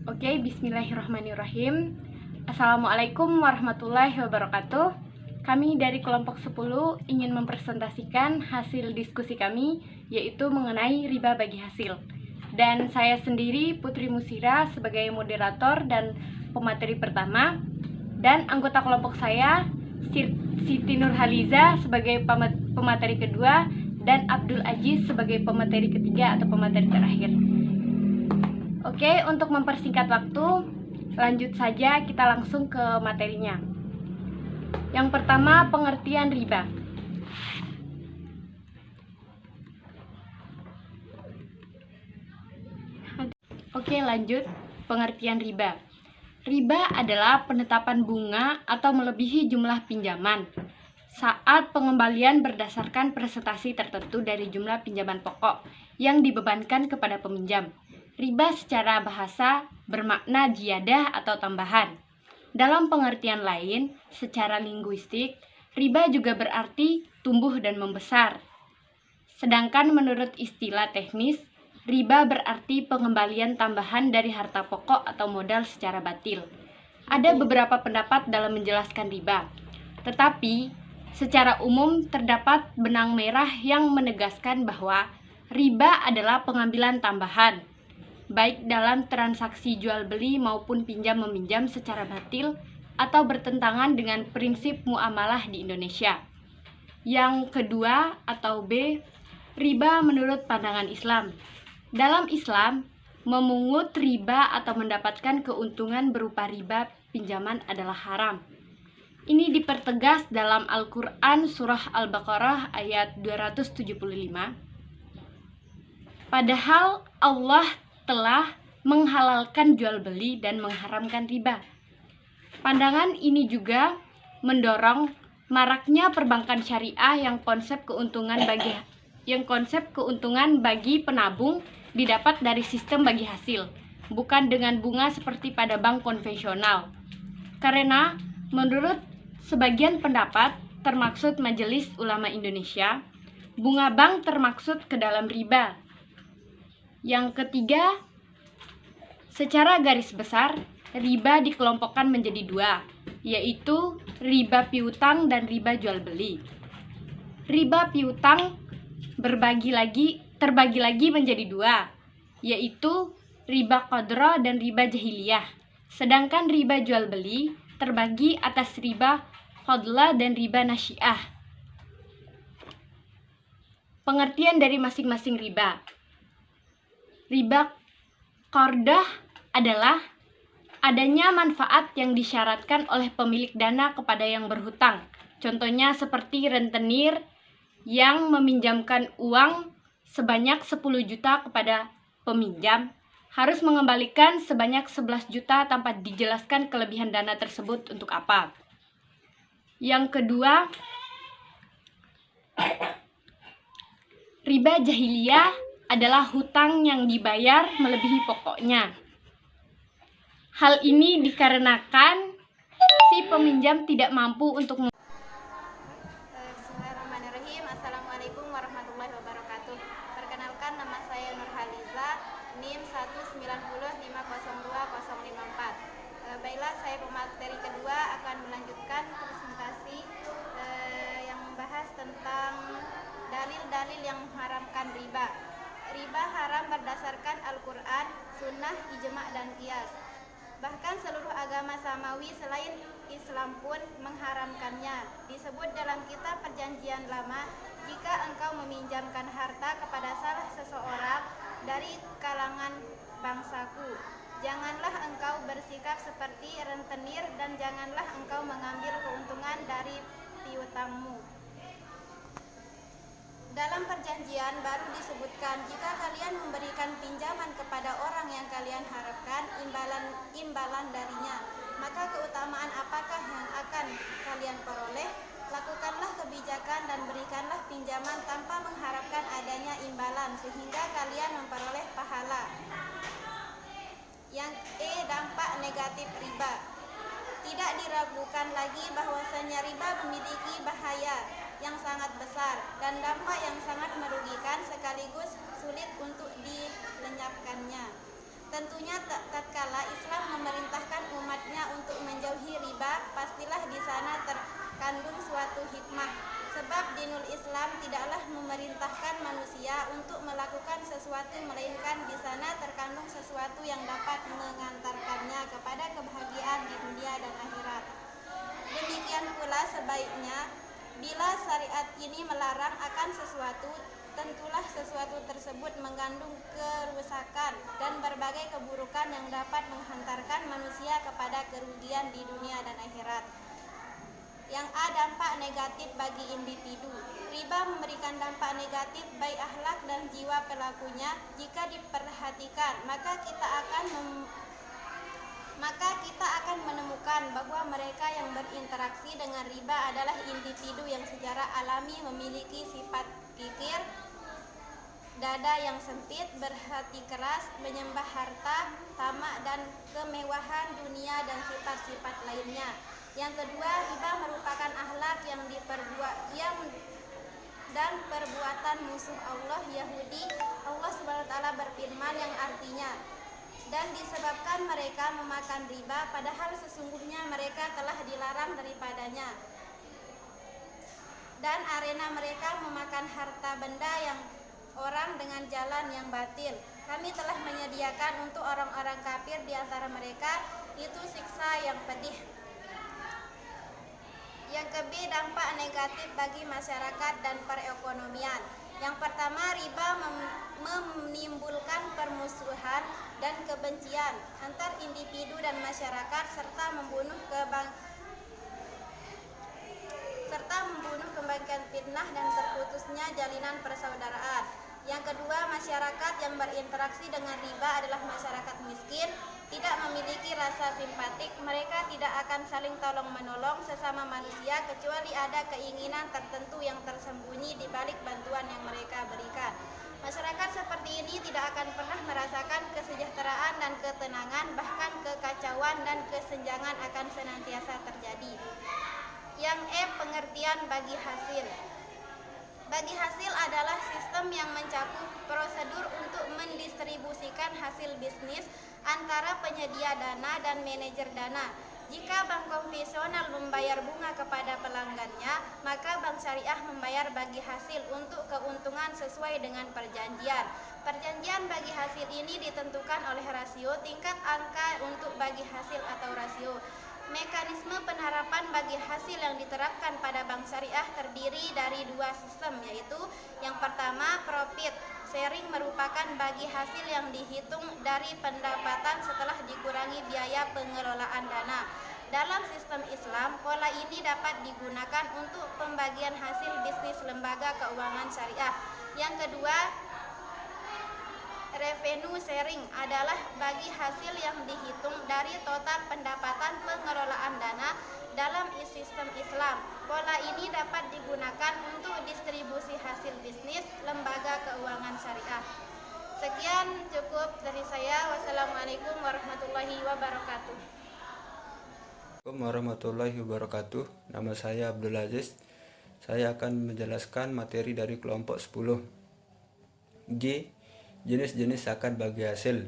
Oke, bismillahirrahmanirrahim. Assalamualaikum warahmatullahi wabarakatuh. Kami dari kelompok 10 ingin mempresentasikan hasil diskusi kami, yaitu mengenai riba bagi hasil. Dan saya sendiri, Putri Musira, sebagai moderator dan pemateri pertama. Dan anggota kelompok saya, Siti Nurhaliza, sebagai pemateri kedua, dan Abdul Aziz sebagai pemateri ketiga atau pemateri terakhir. Oke, untuk mempersingkat waktu, lanjut saja kita langsung ke materinya. Yang pertama, pengertian riba. Oke, lanjut. Pengertian riba. Riba adalah penetapan bunga atau melebihi jumlah pinjaman saat pengembalian berdasarkan presentasi tertentu dari jumlah pinjaman pokok yang dibebankan kepada peminjam. Riba secara bahasa bermakna ziyadah atau tambahan. Dalam pengertian lain, secara linguistik, riba juga berarti tumbuh dan membesar. Sedangkan menurut istilah teknis, riba berarti pengembalian tambahan dari harta pokok atau modal secara batil. Ada beberapa pendapat dalam menjelaskan riba, tetapi secara umum terdapat benang merah yang menegaskan bahwa riba adalah pengambilan tambahan, baik dalam transaksi jual beli maupun pinjam meminjam secara batil atau bertentangan dengan prinsip muamalah di Indonesia. Yang kedua atau B, riba menurut pandangan Islam. Dalam Islam, memungut riba atau mendapatkan keuntungan berupa riba pinjaman adalah haram. Ini dipertegas dalam Al-Quran Surah Al-Baqarah ayat 275. Padahal Allah telah menghalalkan jual beli dan mengharamkan riba. Pandangan ini juga mendorong maraknya perbankan syariah yang konsep keuntungan bagi penabung didapat dari sistem bagi hasil, bukan dengan bunga seperti pada bank konvensional. Karena menurut sebagian pendapat, termaksud Majelis Ulama Indonesia, bunga bank termaksud ke dalam riba. Yang ketiga, secara garis besar, riba dikelompokkan menjadi dua, yaitu riba piutang dan riba jual beli. Riba piutang terbagi lagi menjadi dua, yaitu riba qadra dan riba jahiliyah. Sedangkan riba jual beli terbagi atas riba fadla dan riba nasyiah. Pengertian dari masing-masing riba. Riba qardah adalah adanya manfaat yang disyaratkan oleh pemilik dana kepada yang berhutang. Contohnya seperti rentenir yang meminjamkan uang sebanyak 10 juta kepada peminjam harus mengembalikan sebanyak 11 juta tanpa dijelaskan kelebihan dana tersebut untuk apa. Yang kedua, riba jahiliyah adalah hutang yang dibayar melebihi pokoknya. Hal ini dikarenakan si peminjam tidak mampu untuk Bismillahirrahmanirrahim. Assalamualaikum warahmatullahi wabarakatuh. Perkenalkan, nama saya Nurhaliza, NIM 190502054. Baiklah, saya pemateri kedua akan melanjutkan presentasi yang membahas tentang dalil-dalil yang mengharamkan riba. Riba haram berdasarkan Al-Quran, Sunnah, Ijma' dan Qiyas. Bahkan seluruh agama samawi selain Islam pun mengharamkannya. Disebut dalam kitab Perjanjian Lama, jika engkau meminjamkan harta kepada salah seseorang dari kalangan bangsaku, janganlah engkau bersikap seperti rentenir dan janganlah engkau mengambil keuntungan dari piutangmu. Dalam perjanjian baru disebutkan, jika kalian memberikan pinjaman kepada orang yang kalian harapkan imbalan darinya, maka keutamaan apakah yang akan kalian peroleh? Lakukanlah kebijakan dan berikanlah pinjaman tanpa mengharapkan adanya imbalan, sehingga kalian memperoleh pahala. Yang dampak negatif riba. Tidak diragukan lagi bahwasanya riba memiliki bahaya yang sangat besar dan dampak yang sangat merugikan sekaligus sulit untuk dilenyapkannya. Tentunya tatkala Islam memerintahkan umatnya untuk menjauhi riba, pastilah di sana terkandung suatu hikmah. Sebab dinul Islam tidaklah memerintahkan manusia untuk melakukan sesuatu, melainkan di sana terkandung sesuatu yang dapat mengantarkannya kepada kebahagiaan di dunia dan akhirat. Demikian pula sebaiknya, bila syariat ini melarang akan sesuatu, tentulah sesuatu tersebut mengandung kerusakan dan berbagai keburukan yang dapat menghantarkan manusia kepada kerugian di dunia dan akhirat. Yang A, dampak negatif bagi individu. Riba memberikan dampak negatif baik akhlak dan jiwa pelakunya. Jika diperhatikan, maka kita akan menemukan bahwa mereka yang berinteraksi dengan riba adalah individu yang secara alami memiliki sifat kikir, dada yang sempit, berhati keras, menyembah harta, tamak dan kemewahan dunia dan sifat-sifat lainnya. Yang kedua, riba merupakan akhlak yang dan perbuatan musuh Allah Yahudi. Allah SWT berfirman yang artinya, dan disebabkan mereka memakan riba padahal sesungguhnya mereka telah dilarang daripadanya, dan arena mereka memakan harta benda yang orang dengan jalan yang batil. Kami telah menyediakan untuk orang-orang kafir di antara mereka itu siksa yang pedih. Yang ke-B, dampak negatif bagi masyarakat dan perekonomian. Yang pertama, riba menimbulkan permusuhan dan kebencian antar individu dan masyarakat serta membunuh kebangkitan fitnah dan terputusnya jalinan persaudaraan. Yang kedua, masyarakat yang berinteraksi dengan riba adalah masyarakat miskin, tidak memiliki rasa simpatik. Mereka tidak akan saling tolong-menolong sesama manusia kecuali ada keinginan tertentu yang tersembunyi di balik bantuan yang mereka berikan. Masyarakat seperti ini tidak akan pernah merasakan kesejahteraan dan ketenangan, bahkan kekacauan dan kesenjangan akan senantiasa terjadi. Yang E, pengertian bagi hasil. Bagi hasil adalah sistem yang mencakup prosedur untuk mendistribusikan hasil bisnis antara penyedia dana dan manajer dana. Jika bank konvensional membayar bunga kepada pelanggannya, maka bank syariah membayar bagi hasil untuk keuntungan sesuai dengan perjanjian. Perjanjian bagi hasil ini ditentukan oleh rasio tingkat angka untuk bagi hasil atau rasio. Mekanisme penerapan bagi hasil yang diterapkan pada bank syariah terdiri dari dua sistem, yaitu yang pertama, profit sharing merupakan bagi hasil yang dihitung dari pendapatan setelah dikurangi biaya pengelolaan dana. Dalam sistem Islam, pola ini dapat digunakan untuk pembagian hasil bisnis lembaga keuangan syariah. Yang kedua, revenue sharing adalah bagi hasil yang dihitung dari total pendapatan pengelolaan dana dalam sistem Islam. Pola ini dapat digunakan untuk distribusi hasil bisnis lembaga keuangan syariah. Sekian cukup dari saya. Wassalamualaikum warahmatullahi wabarakatuh. Assalamualaikum warahmatullahi wabarakatuh. Nama saya Abdul Aziz. Saya akan menjelaskan materi dari kelompok 10. G. Jenis-jenis zakat bagi hasil.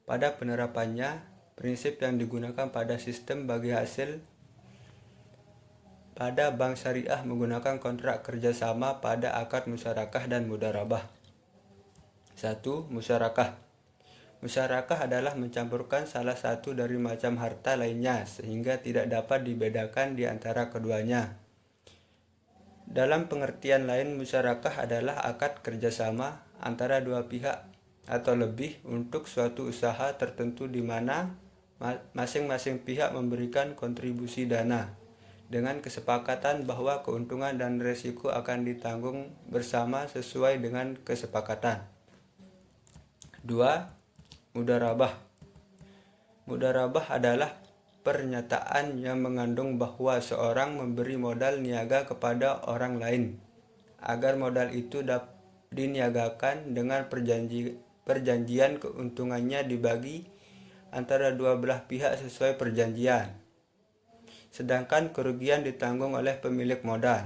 Pada penerapannya, prinsip yang digunakan pada sistem bagi hasil pada bank syariah menggunakan kontrak kerjasama pada akad musyarakah dan mudharabah. 1. Musyarakah. Musyarakah adalah mencampurkan salah satu dari macam harta lainnya sehingga tidak dapat dibedakan di antara keduanya. Dalam pengertian lain, musyarakah adalah akad kerjasama antara dua pihak atau lebih untuk suatu usaha tertentu di mana masing-masing pihak memberikan kontribusi dana dengan kesepakatan bahwa keuntungan dan resiko akan ditanggung bersama sesuai dengan kesepakatan. 2. Mudharabah. Mudharabah adalah pernyataan yang mengandung bahwa seorang memberi modal niaga kepada orang lain agar modal itu diniagakan dengan perjanjian keuntungannya dibagi antara dua belah pihak sesuai perjanjian, sedangkan kerugian ditanggung oleh pemilik modal.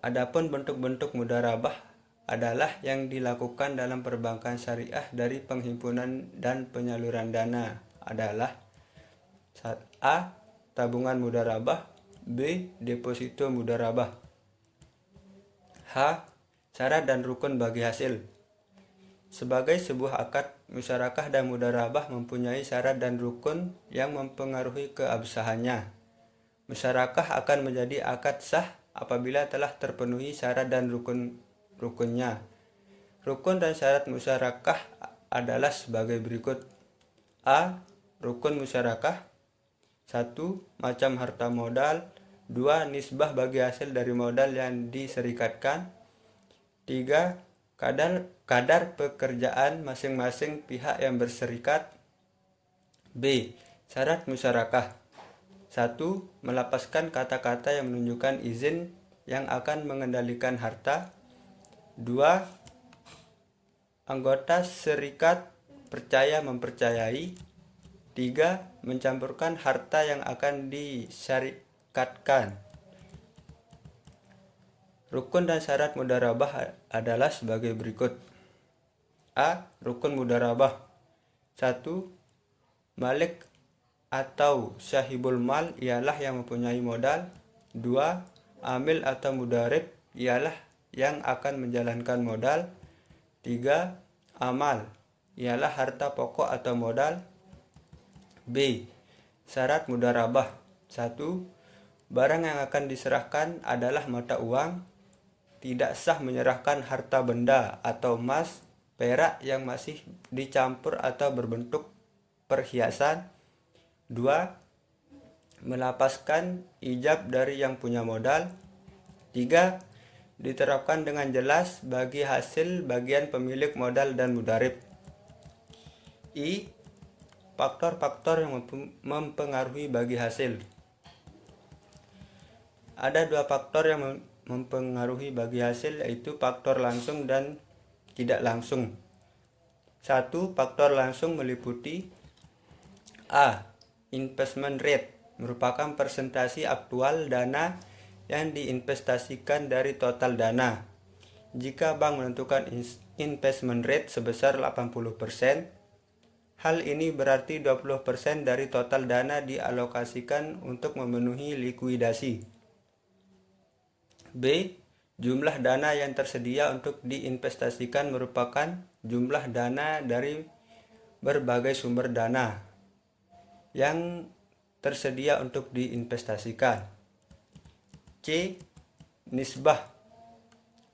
Adapun bentuk-bentuk mudharabah adalah yang dilakukan dalam perbankan syariah dari penghimpunan dan penyaluran dana adalah A. Tabungan mudharabah, B. Deposito mudharabah. H. Syarat dan rukun bagi hasil. Sebagai sebuah akad, musyarakah dan mudharabah mempunyai syarat dan rukun yang mempengaruhi keabsahannya. Musyarakah akan menjadi akad sah apabila telah terpenuhi syarat dan rukunnya. Rukun dan syarat musyarakah adalah sebagai berikut. A. Rukun musyarakah. 1. Macam harta modal. 2. Nisbah bagi hasil dari modal yang diserikatkan. 3. Kadar pekerjaan masing-masing pihak yang berserikat. B. Syarat musyarakah. 1. Melapaskan kata-kata yang menunjukkan izin yang akan mengendalikan harta. 2. Anggota serikat percaya mempercayai. 3. Mencampurkan harta yang akan disyarikatkan. Rukun dan syarat mudharabah adalah sebagai berikut. A. Rukun mudharabah. 1. Malik atau syahibul mal ialah yang mempunyai modal. 2. Amil atau mudarib ialah yang akan menjalankan modal. 3. Amal ialah harta pokok atau modal. B. Syarat mudharabah. 1. Barang yang akan diserahkan adalah mata uang. Tidak sah menyerahkan harta benda atau emas, perak yang masih dicampur atau berbentuk perhiasan. 2. Melapaskan ijab dari yang punya modal. 3. Diterapkan dengan jelas bagi hasil bagian pemilik modal dan mudharib. I. Faktor-faktor yang mempengaruhi bagi hasil. Ada dua faktor yang mempengaruhi bagi hasil, yaitu faktor langsung dan tidak langsung. 1. Faktor langsung meliputi A. Investment rate merupakan persentase aktual dana yang diinvestasikan dari total dana. Jika bank menentukan investment rate sebesar 80%, hal ini berarti 20% dari total dana dialokasikan untuk memenuhi likuidasi. B. Jumlah dana yang tersedia untuk diinvestasikan merupakan jumlah dana dari berbagai sumber dana yang tersedia untuk diinvestasikan. C. Nisbah.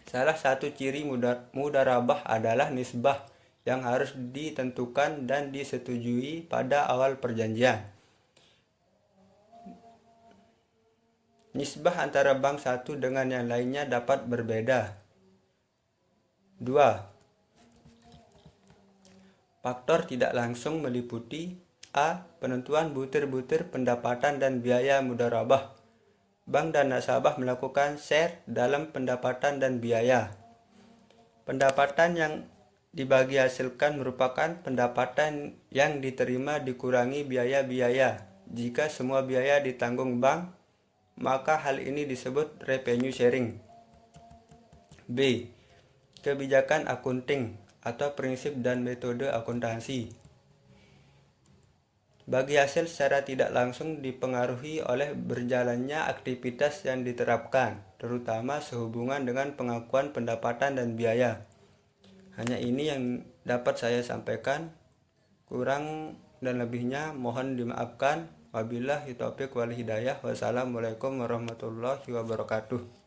Salah satu ciri mudharabah adalah nisbah yang harus ditentukan dan disetujui pada awal perjanjian. Nisbah antara bank satu dengan yang lainnya dapat berbeda. 2. Faktor tidak langsung meliputi A. Penentuan butir-butir pendapatan dan biaya mudharabah. Bank dan nasabah melakukan share dalam pendapatan dan biaya. Pendapatan yang dibagi hasilkan merupakan pendapatan yang diterima dikurangi biaya-biaya. Jika semua biaya ditanggung bank, maka hal ini disebut revenue sharing. B. Kebijakan akunting atau prinsip dan metode akuntansi. Bagi hasil secara tidak langsung dipengaruhi oleh berjalannya aktivitas yang diterapkan, terutama sehubungan dengan pengakuan pendapatan dan biaya. Hanya ini yang dapat saya sampaikan. Kurang dan lebihnya mohon dimaafkan. Wabillahi taufiq wal hidayah. Wassalamualaikum warahmatullahi wabarakatuh.